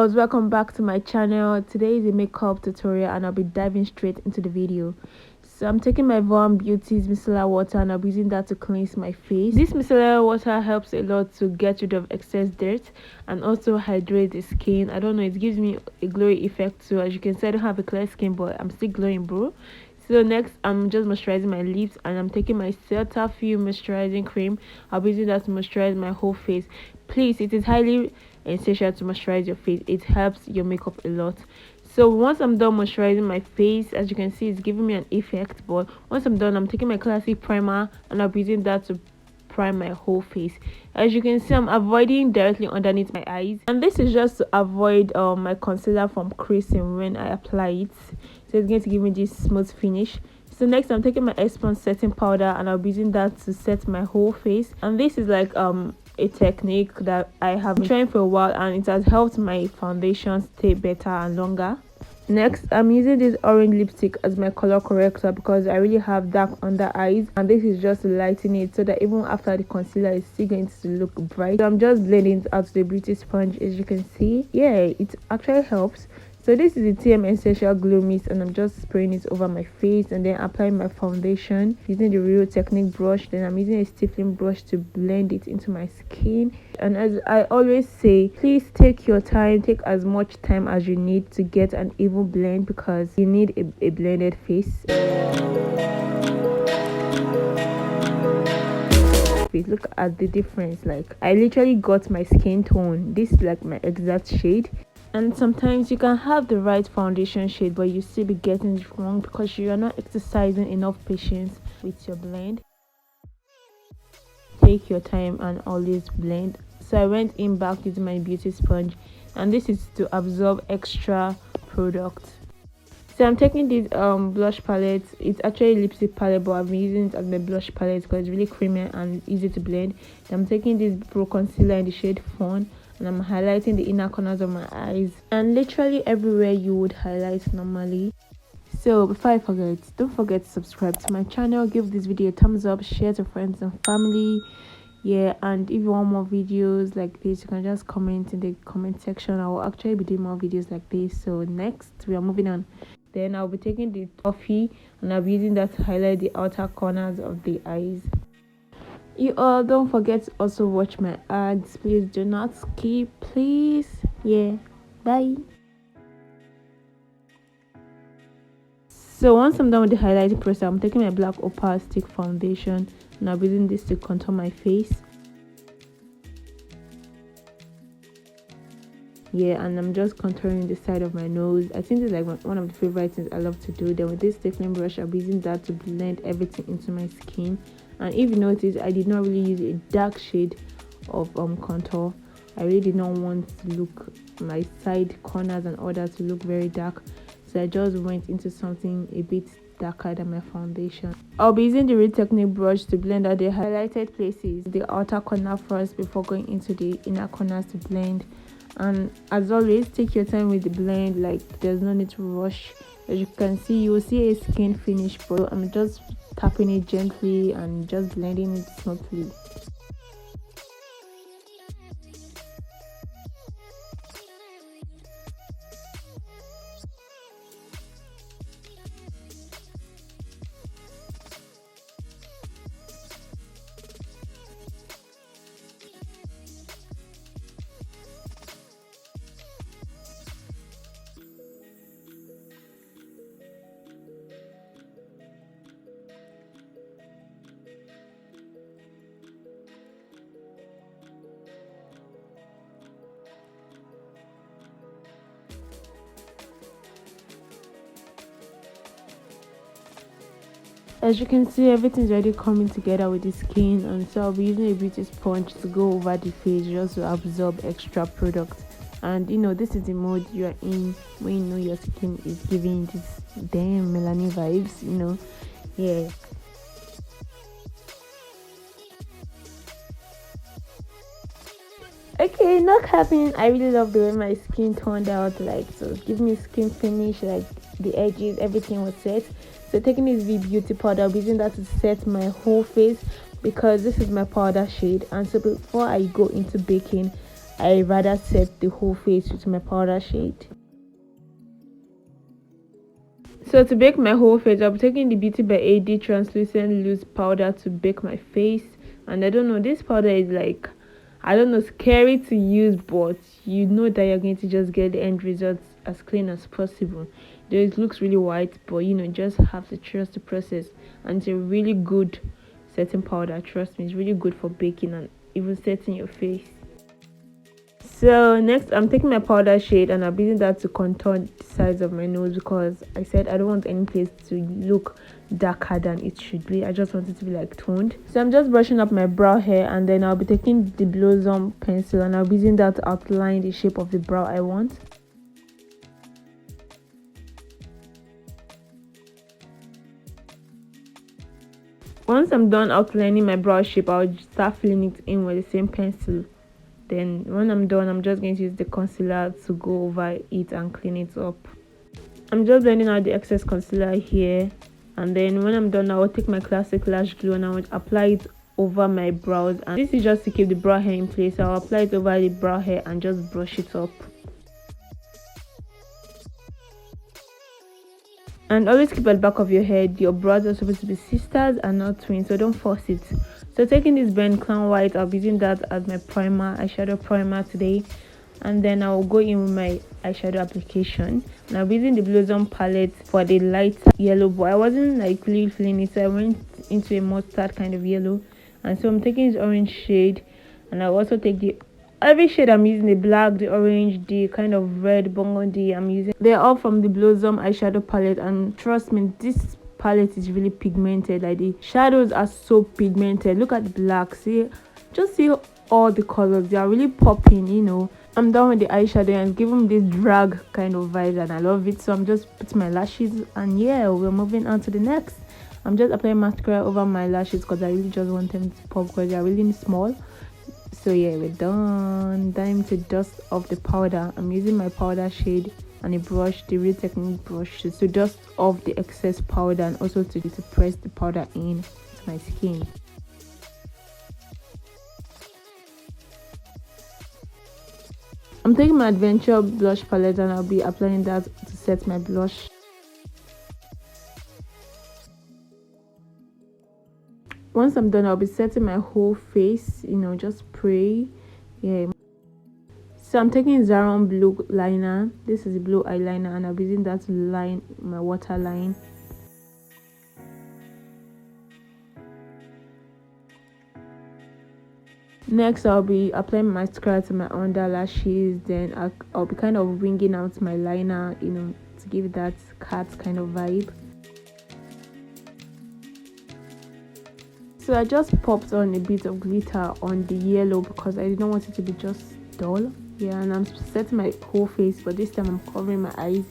girls, welcome back to my channel. Today is a makeup tutorial and I'll be diving straight into the video. So I'm taking my Vee Beauty's micellar water and I'll be using that to cleanse my face. This micellar water helps a lot to get rid of excess dirt and also hydrate the skin. I don't know, it gives me a glowy effect too. As you can see, I don't have a clear skin but I'm still glowing, bro. So next, I'm just moisturizing my lips and I'm taking my Cetaphil moisturizing cream. I'll be using that to moisturize my whole face. Please, it is highly essential to moisturize your face. It helps your makeup a lot. So once I'm done moisturizing my face, as you can see, it's giving me an effect. But once I'm done, I'm taking my classic primer and I'll be using that to prime my whole face. As you can see, I'm avoiding directly underneath my eyes, and this is just to avoid my concealer from creasing when I apply it. So it's going to give me this smooth finish. So next, I'm taking my Airspun setting powder and I'll be using that to set my whole face. And this is like a technique that I have been trying for a while and it has helped my foundation stay better and longer. Next, I'm using this orange lipstick as my color corrector because I really have dark under eyes, and this is just to lighten it so that even after the concealer is still going to look bright. So I'm just blending it out with the beauty sponge. As you can see, yeah, it actually helps. So this is the TM Essential Glow Mist and I'm just spraying it over my face and then applying my foundation using the Real Technique brush. Then I'm using a stiffening brush to blend it into my skin. And as I always say, please take your time, take as much time as you need to get an even blend because you need a blended face. Look at the difference. Like, I literally got my skin tone. This is like my exact shade. And sometimes you can have the right foundation shade but you still be getting it wrong because you are not exercising enough patience with your blend. Take your time and always blend. So I went in back using my beauty sponge and this is to absorb extra product. So I'm taking this blush palette. It's actually a lipstick palette but I've been using it as my blush palette because it's really creamy and easy to blend. Then I'm taking this pro concealer in the shade Fawn and I'm highlighting the inner corners of my eyes and literally everywhere you would highlight normally. So before I forget, don't forget to subscribe to my channel, give this video a thumbs up, share to friends and family. Yeah, and if you want more videos like this, you can just comment in the comment section. I will actually be doing more videos like this. So next, we are moving on. Then I'll be taking the toffee and I'll be using that to highlight the outer corners of the eyes. You all don't forget to also watch my ads. Please do not skip, please. Yeah, bye. So once I'm done with the highlighting process, I'm taking my black opal stick foundation and I'm using this to contour my face. Yeah, and I'm just contouring the side of my nose. I think this is like one of the favorite things I love to do. Then with this stiffening brush, I'll be using that to blend everything into my skin. And if you notice, I did not really use a dark shade of contour. I really did not want to look my side corners and all that to look very dark, so I just went into something a bit darker than my foundation. I'll be using the Real Technique brush to blend out the highlighted places, the outer corner first before going into the inner corners to blend. And as always, take your time with the blend. Like, there's no need to rush. As you can see, you will see a skin finish, but I'm just tapping it gently and just blending it smoothly. As you can see, everything's already coming together with the skin, and so I'll be using a beauty sponge to go over the face just to absorb extra product. And you know, this is the mode you are in when you know your skin is giving this damn melanin vibes, you know. Yeah. Okay, not capping, I really love the way my skin turned out. Like, so give me skin finish, like the edges, everything was set. So taking this Vee Beauty powder, I'll be using that to set my whole face because this is my powder shade. And so before I go into baking, I rather set the whole face with my powder shade. So to bake my whole face, I'll be taking the Beauty by AD translucent loose powder to bake my face. And I don't know, this powder is like, I don't know, scary to use, but you know that you're going to just get the end result as clean as possible. Though it looks really white, but you know, just have to trust the process. And it's a really good setting powder. Trust me, it's really good for baking and even setting your face. So next, I'm taking my powder shade and I'm using that to contour the sides of my nose, because I said I don't want any place to look darker than it should be. I just want it to be like toned. So I'm just brushing up my brow hair, and then I'll be taking the Blossom pencil and I'll be using that to outline the shape of the brow I want. Once I'm done outlining my brow shape, I'll start filling it in with the same pencil. Then when I'm done, I'm just going to use the concealer to go over it and clean it up. I'm just blending out the excess concealer here, and then when I'm done, I will take my classic lash glue and I will apply it over my brows. And this is just to keep the brow hair in place. I'll apply it over the brow hair and just brush it up. And always keep at the back of your head, your brows are supposed to be sisters and not twins, so don't force it. So taking this Ben Clown White, I'll be using that as my primer, eyeshadow primer today. And then I'll go in with my eyeshadow application. And I'll be using the Blossom palette for the lighter yellow, but I wasn't like really feeling it, so I went into a mustard kind of yellow. And so I'm taking this orange shade, and I'll also take the every shade I'm using, the black, the orange, the kind of red burgundy I'm using. They're all from the Blossom eyeshadow palette, and trust me, this palette is really pigmented. Like the shadows are so pigmented. Look at the black, see, just see all the colors, they are really popping, you know. I'm done with the eyeshadow and giving this drag kind of vibe, and I love it. So I'm just putting my lashes, and yeah, we're moving on to the next. I'm just applying mascara over my lashes because I really just want them to pop because they're really small. So yeah, we're done. Time to dust off the powder. I'm using my powder shade and a brush, the Real Technique brush, to dust off the excess powder and also to press the powder in to my skin. I'm taking my Adventure blush palette and I'll be applying that to set my blush. Once I'm done, I'll be setting my whole face, you know, just pray. Yeah. So I'm taking Zaron blue liner. This is a blue eyeliner, and I'll be using that to line my waterline. Next, I'll be applying mascara to my under lashes. Then I'll be kind of winging out my liner, you know, to give it that cat kind of vibe. So I just popped on a bit of glitter on the yellow because I didn't want it to be just dull. Yeah, and I'm setting my whole face, but this time I'm covering my eyes.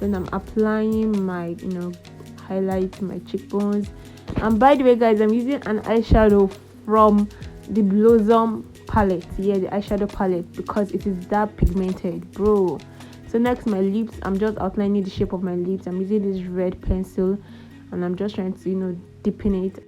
Then I'm applying my, you know, highlight my cheekbones. And by the way, guys, I'm using an eyeshadow from the Blossom palette. Yeah, the eyeshadow palette, because it is that pigmented, bro. So next, my lips. I'm just outlining the shape of my lips. I'm using this red pencil, and I'm just trying to, you know, deepen it.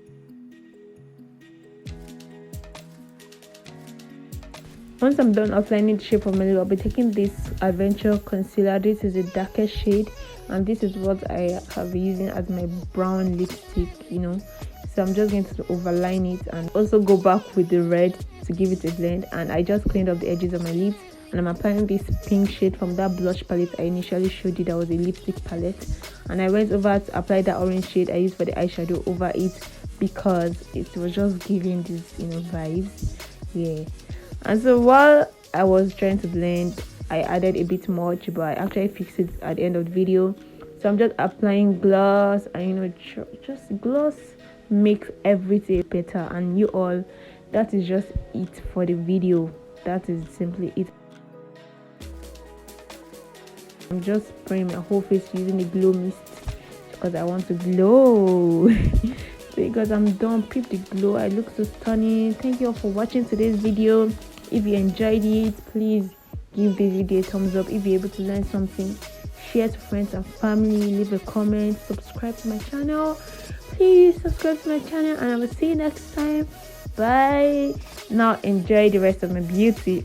Once I'm done outlining the shape of my lip, I'll be taking this Adventure concealer. This is the darkest shade, and this is what I have been using as my brown lipstick, you know. So I'm just going to overline it and also go back with the red to give it a blend. And I just cleaned up the edges of my lips, and I'm applying this pink shade from that blush palette I initially showed you. That was a lipstick palette, and I went over to apply that orange shade I used for the eyeshadow over it because it was just giving this, you know, vibes. Yeah. And so while I was trying to blend, I added a bit much, but I actually fixed it at the end of the video. So I'm just applying gloss, and you know, just gloss makes everything better. And you all, that is just it for the video. That is simply it. I'm just spraying my whole face using the glow mist because I want to glow. Because I'm done, peep the glow, I look so stunning. Thank you all for watching today's video. If you enjoyed it, please give this video a thumbs up. If you're able to learn something, share to friends and family, leave a comment, subscribe to my channel. Please subscribe to my channel, and I will see you next time. Bye. Now enjoy the rest of my beauty.